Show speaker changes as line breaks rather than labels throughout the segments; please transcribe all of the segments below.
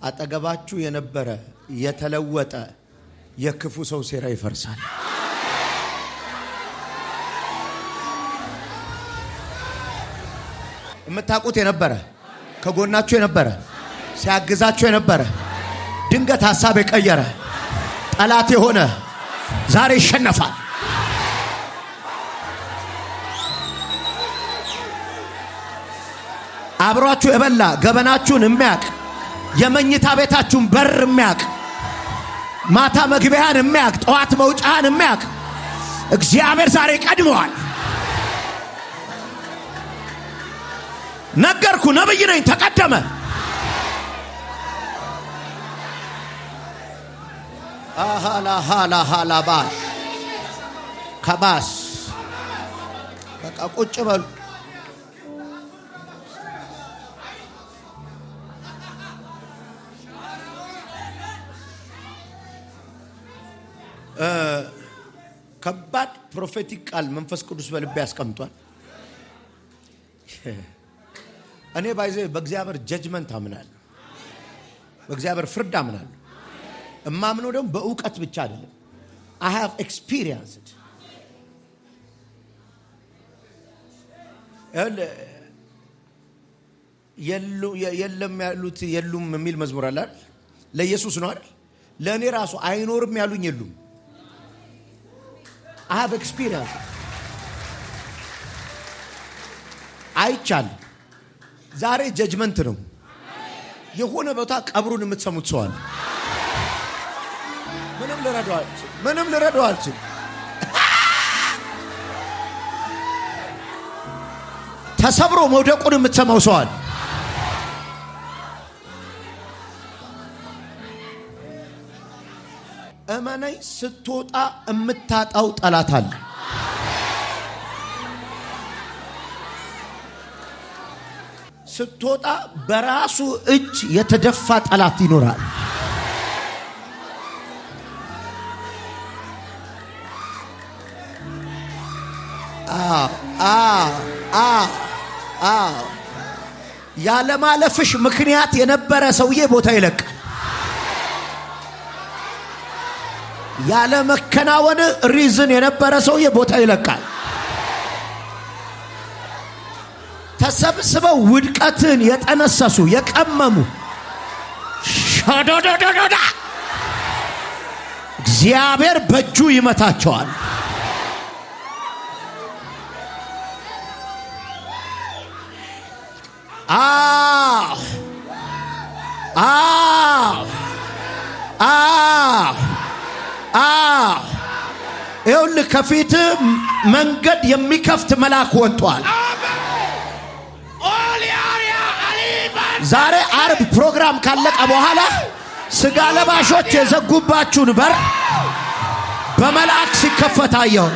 አጠገባችሁ የነበረ የተለወጠ የክፉ ሰው ሴራ ይፈርሳል። እምታውቁት የነበረ ከጎናችሁ የነበረ ሲያግዛችሁ የነበረ ድንገት ሐሳብ የቀየረ ጠላት የሆነ ዛሬ ይሸነፋል። አብሯችሁ የበላ ገበናችሁን የሚያቅ የመኝታ ቤታችሁን በር የሚያቅ ማታ መግቢያን የሚያቅ ጠዋት መውጫን የሚያቅ እግዚአብሔር ዛሬ ቀድመዋል። ነገርኩ፣ ነብይ ነኝ፣ ተቀደመ። አሃላ ባሽ ከባስ በቃ ቁጭ በሉ። ከባድ ፕሮፌቲክ ቃል መንፈስ ቅዱስ በልቤ ያስቀምጧል። እኔ ባይዘ በእግዚአብሔር ጀጅመንት አምናለሁ፣ በእግዚአብሔር ፍርድ አምናለሁ። እማምነው ደግሞ በእውቀት ብቻ አይደለም። I have experienced የለም ያሉት የሉም የሚል መዝሙር አለ አይደል? ለኢየሱስ ነው አይደል? ለእኔ ራሱ አይኖርም ያሉኝ የሉም። I have experienced አይቻል። ዛሬ ጀጅመንት ነው። የሆነ ቦታ ቀብሩን የምትሰሙት ሰው አለ። ምንም ልረዳው አልችልም። ተሰብሮ መውደቁን የምትሰማው ሰው አለ። እመነኝ፣ ስትወጣ የምታጣው ጠላት አለ። ስትወጣ በራሱ እጅ የተደፋ ጠላት ይኖራል። ያለ ማለፍሽ ምክንያት የነበረ ሰውዬ ቦታ ይለቃል። ያለ መከናወን ሪዝን የነበረ ሰውዬ ቦታ ይለቃል። ተሰብስበው ውድቀትን የጠነሰሱ የቀመሙ ሻዶዶዶዳ እግዚአብሔር በእጁ ይመታቸዋል። ይኸውልህ ከፊት መንገድ የሚከፍት መልአክ ወጥቷል። ዛሬ አርብ ፕሮግራም ካለቀ በኋላ ስጋ ለባሾች የዘጉባችሁን በር በመልአክ ሲከፈት አየሁ።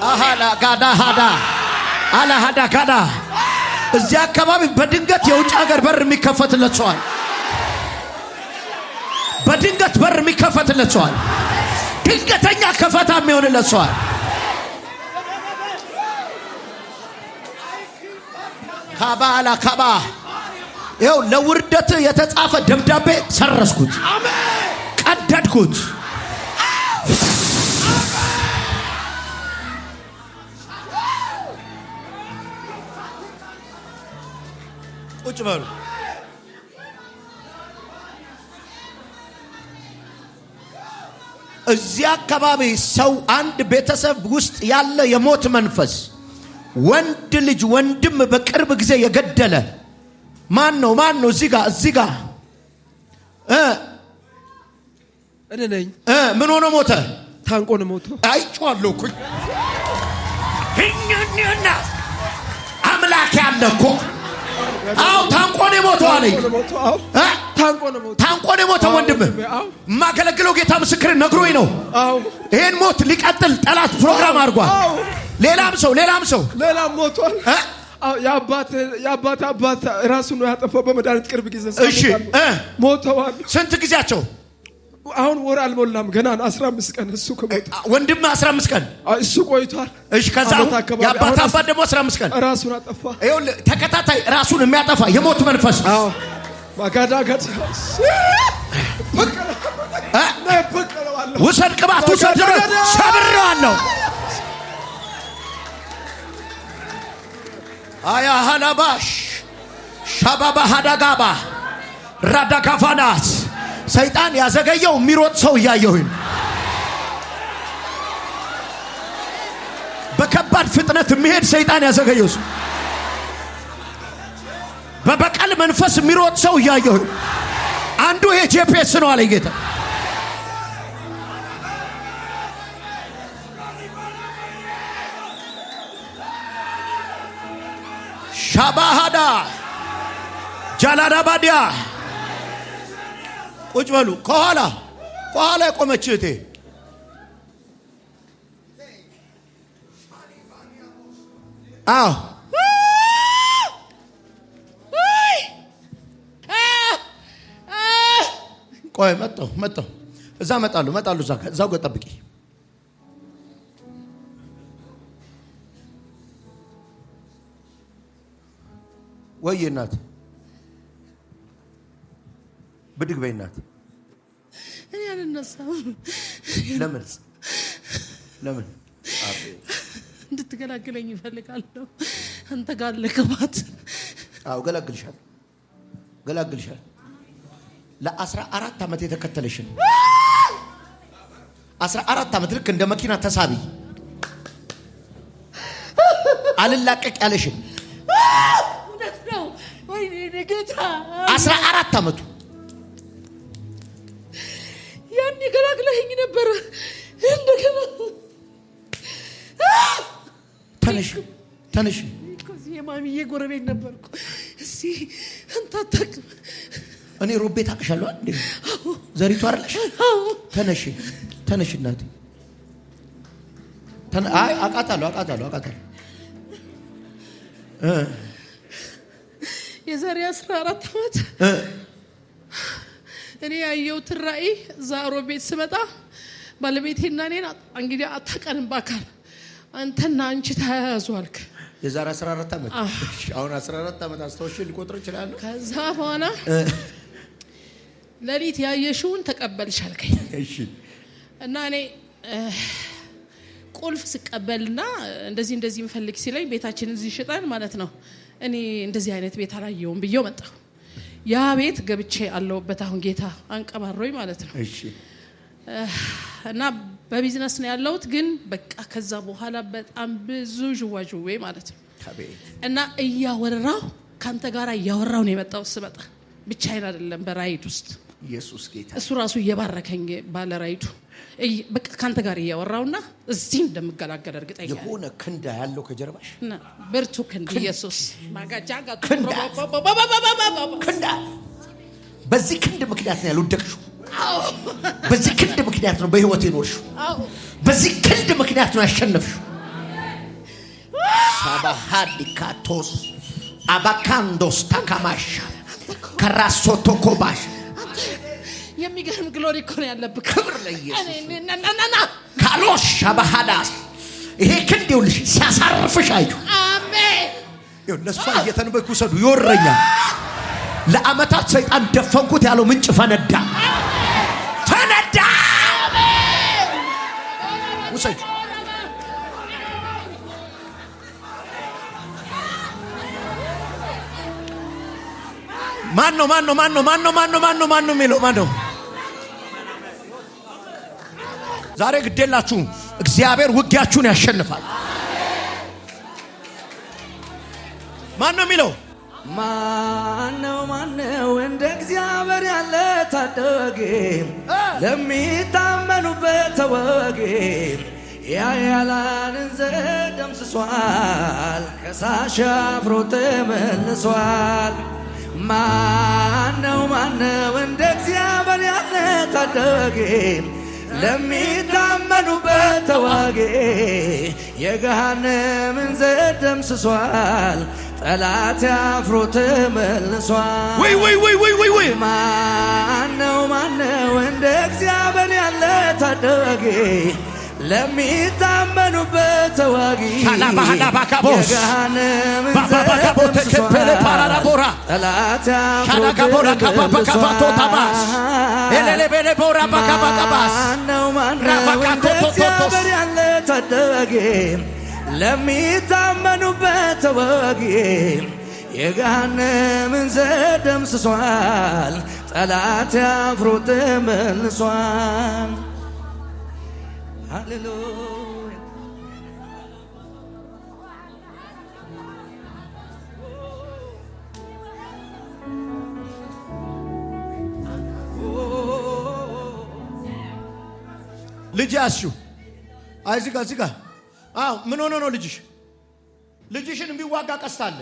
አሃላ ጋዳ ሃዳ አላ ሃዳ ጋዳ እዚያ አካባቢ በድንገት የውጭ ሀገር በር የሚከፈትለት ሰዋል። በድንገት በር የሚከፈትለት ሰዋል። ድንገተኛ ከፈታ የሚሆንለት ሰዋል። ካባላ ካባ ይኸው ለውርደት የተጻፈ ደብዳቤ ሰረስኩት፣ ቀደድኩት። ቁጭ በሉ። እዚያ አካባቢ ሰው አንድ ቤተሰብ ውስጥ ያለ የሞት መንፈስ ወንድ ልጅ ወንድም በቅርብ ጊዜ የገደለ ማን ነው? እዚህ ጋር
እኔ ነኝ።
ምን ሆኖ ሞተ?
ታንቆ ነው ሞቶ።
አይቼዋለሁ እኮ እኛና አምላክ ያለ እኮ ታንቆ ነው ሞቶ አለኝ። ታንቆ ነው ሞቶ ወንድም ማገለግለው ጌታ ምስክር ነግሮኝ ነው። ይሄን ሞት ሊቀጥል ጠላት ፕሮግራም አድርጓል። ሌላም ሰው
ሞቷል። የአባት ራሱ ነው ያጠፋው በመድኃኒት ቅርብ ጊዜ።
እሺ
ሞተዋል።
ስንት ጊዜያቸው?
አሁን ወር አልሞላም ገና 15 ቀን እሱ ከሞተ
ወንድም 15 ቀን
እሱ ቆይቷል።
እሺ ከዛ ያባታ አባት ደግሞ 15 ቀን
ራሱን አጠፋ።
ይኸውልህ ተከታታይ ራሱን የሚያጠፋ የሞት መንፈስ
ማጋዳጋት
ውሰድ ቅባት ውሰድ ሰብሬዋለሁ። አያ ሃላባሽ ሻባባ ሃዳጋባ ራዳካፋናስ ሰይጣን ያዘገየው የሚሮጥ ሰው እያየሁኝ በከባድ ፍጥነት የሚሄድ ሰይጣን ያዘገየው ሰው በበቀል መንፈስ የሚሮጥ ሰው እያየሁኝ አንዱ የጂፒኤስ ነው አለ ጌታ። ሻባሃዳ ጃላዳባዲያ ቁጭ በሉ። ከኋላ የቆመች እህቴ ቆይ መጣሁ እዛ እመጣለሁ እዛው ጠብቂ። ወይ እናት ብድግ በይ እናት።
እኔ አልነሳም።
ለምን
እንድትገላግለኝ እፈልጋለሁ። አንተ ጋር ለከባት
ገላግልሻል። ለ14 ዓመት የተከተለሽን 14 ዓመት ልክ እንደ መኪና ተሳቢ አልላቀቅ ያለሽን
እውነት ነው ወይ ጌታ
14 ዓመቱ
ያን ገላግለኝ ነበር። እንደገና
ተነሽ
ከዚህ የማሚዬ ጎረቤት ነበርኩ። እሺ አንተ አታውቅም።
እኔ ሮቤ ታውቅሻለሁ እንዴ? ዘሪቱ አይደለሽ? ተነሽ እናቴ። አይ አውቃታለሁ።
የዛሬ 14 ዓመት እኔ ያየሁት ራእይ ዛሮ ቤት ስመጣ ባለቤቴና እኔን እንግዲህ አታውቀንም በአካል አንተና አንቺ ተያያዙ አልክ።
የዛሬ 14 ዓመት አሁን 14 ዓመት አስተውሽ ሊቆጥር ይችላል።
ከዛ በኋላ ለሊት ያየሽውን ተቀበልሽ አልከኝ።
እሺ
እና እኔ ቁልፍ ስቀበልና እንደዚህ ምፈልግ ሲለኝ ቤታችንን እዚህ ይሽጣል ማለት ነው። እኔ እንደዚህ አይነት ቤት አላየውም ብዬው መጣሁ። ያ ቤት ገብቼ አለውበት አሁን ጌታ አንቀባሮኝ ማለት ነው።
እሺ
እና በቢዝነስ ነው ያለውት ግን በቃ ከዛ በኋላ በጣም ብዙ ጅዋጅዌ ማለት ነው። እና እያወራው ካንተ ጋር እያወራው ነው የመጣው። ስመጣ ብቻዬን አይደለም በራይድ ውስጥ
ኢየሱስ ጌታ
እሱ ራሱ እየባረከኝ ባለ ራይዱ በቃ ካንተ ጋር እያወራውና እዚህ እንደምገላገል እርግጠኛ
የሆነ ክንዳ ያለው ከጀርባሽ
ብርቱ ክንድ ኢየሱስ ማጋጃጋ
ክንዳ በዚህ ክንድ ምክንያት ነው ያልወደቅሽው። በዚህ ክንድ ምክንያት ነው በህይወት የኖርሽው። በዚህ ክንድ ምክንያት ነው ያሸነፍሽው። ሳባሃዲካቶስ አባካንዶስ ታካማሽ ከራሶቶ ኮባሽ
የሚገርም ግሎሪ እኮ ነው ያለብህ።
ክብር ለኢየሱስ ካሎሽ አባሃዳስ ይሄ ክንድ ይኸውልሽ ሲያሳርፍሽ አይቱ።
አሜን።
ለእሷ እየተንበኩ ሰዱ ይወረኛል። ለአመታት ሰይጣን ደፈንኩት ያለው ምንጭ ፈነዳ። ውሰጅ ማን ነው የሚለው? ዛሬ ግዴላችሁም እግዚአብሔር ውጊያችሁን ያሸንፋል። ማን ነው የሚለው?
ማነው እንደ እግዚአብሔር ያለ ታደገ ለሚታመኑበት ተወገ ያያላንን ዘደምስሷል ከሳሽ አፍሮ ተመልሷል። ማነው እንደ እግዚአብሔር ያለ ታደገ ለሚታመኑበት ተዋጊ የገሃነምን ዘደምስሷል ጠላት አፍሮ ተመልሷል።
ወይ
ማነው እንደ እግዚአብሔር ያለ ታዳጊ ለሚታመኑበት ተዋጊ
ካላባካቦስ ባባካቦት ከፈለ ፓራራቦራ ካላካቦራ ካባካባቶ ታባስ ኤሌሌቤሌ ቦራ ባካባካባስ
ማነው ያለ ታዳጊ ለሚታመኑበት ተዋጊ የገሃነምን ዘር ደምስሷል። ጠላት አፍሮ ተመልሷል። ሃሌሉያ
ልጅ ያስሽው አይዚጋ ዚጋ አው ምን ሆኖ ነው ልጅሽ? ልጅሽን የሚዋጋ ቀስት አለ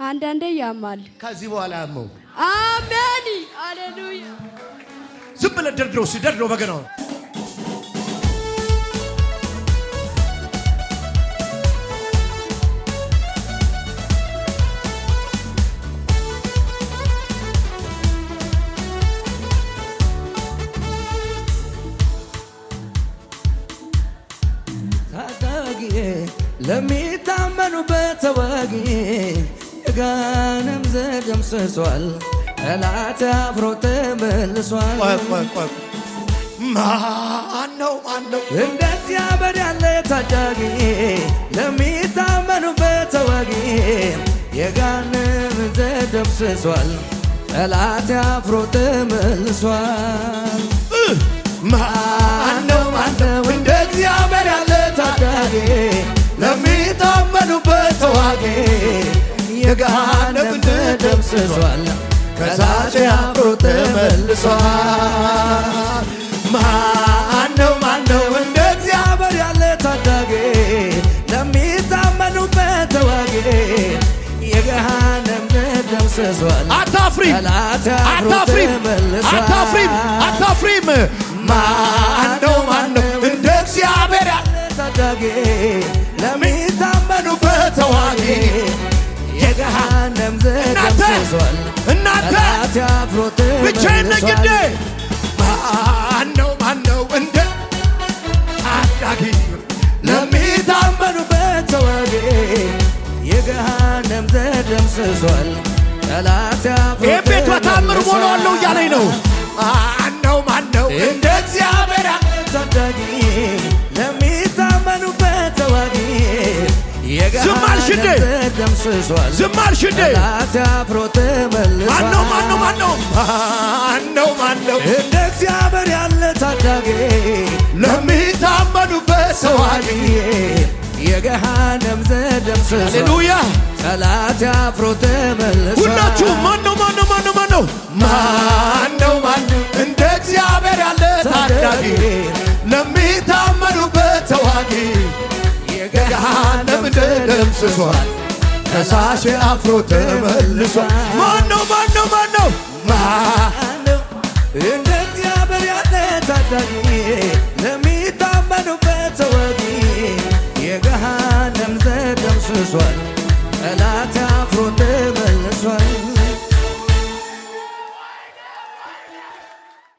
አንዳንዴ ያማል።
ከዚህ በኋላ ያመው
አሜን ሃሌሉያ።
ዝም ብለህ ደርድረው በገናው
ለሚታመኑበት ተዋጊ የገሃነም ዘር ደምስሷል። ጠላት አፍሮ ተመልሷል።
ማነው
እንደ እግዚአብሔር ያለ ታዳጊ ለሚታመኑበት ተዋጊ የገሃነም ዘር ደምስሷል። ጠላት አፍሮ ተመልሷል። ማነው እንደ እግዚአብሔር ያለ ታዳጊ ለሚታመኑበት ተዋጊ የገሃነም ዘር ደምስሷል። ከሳሽ አፍሮ ተመልሷል። ማነው እንደ እግዚአብሔር ያለ ታዳጊ ለሚታመኑበት ተዋጊ የገሃነም ዘር ደምስሷል።
አታፍሪም ማነው እንደ እግዚአብሔር ያለ
ታዳጊ ለሚታመኑበት ተዋጊ የገሃነም ዘር ደምስሷል።
እናንተ ብቻዬን ነኝ እንዴ? ማነው እንደ ታዳጊ
ለሚታመኑበት ተዋጊ የገሃነም ዘር ደምስሷል። ጠላት አፍሮ
ይህ ቤት በታምር ሞላዋለሁ እያለኝ ነው። ማነው
እንደ እግዚአብሔር ያለ ታዳጊ ለሚታመኑበት ተዋጊ የገሃነም ዘር ደምስሷል።
ዝም አልሽ እንዴ?
ጠላት አፍሮ ተመልሷል።
ማነው
እንደ እግዚአብሔር ያለ ታዳጊ
ለሚታመኑበት ተዋጊ
የገሃነም ዘር ደምስሷል።
ሃሌሉያ
ጠላት አፍሮ ተመልሷል።
ሁላችሁ ማነው እንደ እግዚአብሔር ያለ ታዳጊ ለሚታመኑበት ተዋጊ የገሃነም ዘር ደምስሷል። ከሳሽ አፍሮ ተመልሷል። ማነው
እንደ እግዚአብሔር ያለ ታዳጊ ለሚታመኑበት ተዋጊ የገሃነም ዘር ደምስሷል።